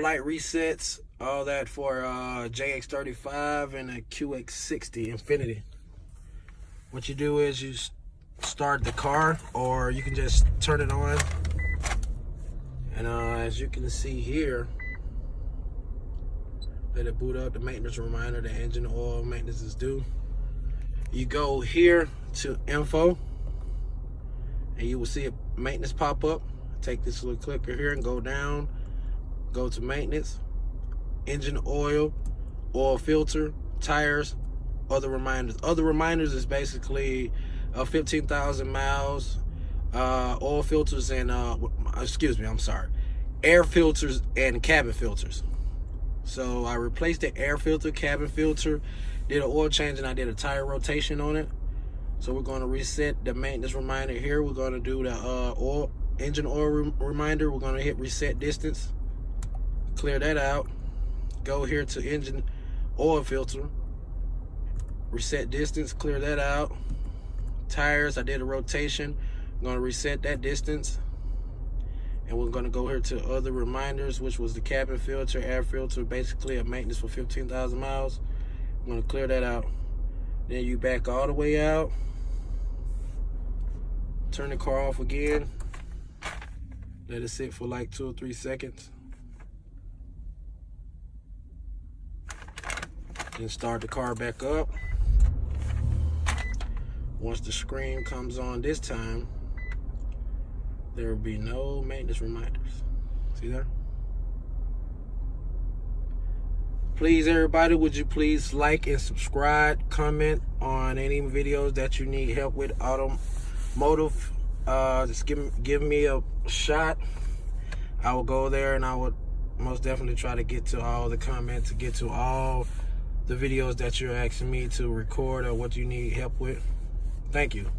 light resets, all that for Jx35 and a QX60 Infiniti. What you do is you start the car, or you can just turn it on. And as you can see here, let it boot up. The maintenance reminder, the engine oil maintenance is due. You go here to info, and you will see a maintenance pop up. Take this little clicker here and go down, go to maintenance, engine oil, oil filter, tires, other reminders. Other reminders is basically 15,000 miles, oil filters and air filters and cabin filters. So I replaced the air filter, cabin filter, did an oil change, and I did a tire rotation on it. So we're going to reset the maintenance reminder here. We're going to do the engine oil reminder. We're going to hit reset distance, clear that out. Go here to engine oil filter, reset distance, clear that out. Tires, I did a rotation. I'm going to reset that distance. And we're going to go here to other reminders, which was the cabin filter, air filter, basically a maintenance for 15,000 miles. I'm going to clear that out. Then you back all the way out. Turn the car off again. Let it sit for like 2 or 3 seconds. Then start the car back up. Once the screen comes on this time, there will be no maintenance reminders. See there? Please, everybody, would you please like and subscribe, comment on any videos that you need help with automotive. Just give me a shot. I will go there and I would most definitely try to get to all the comments, to get to all the videos that you're asking me to record or what you need help with. Thank you.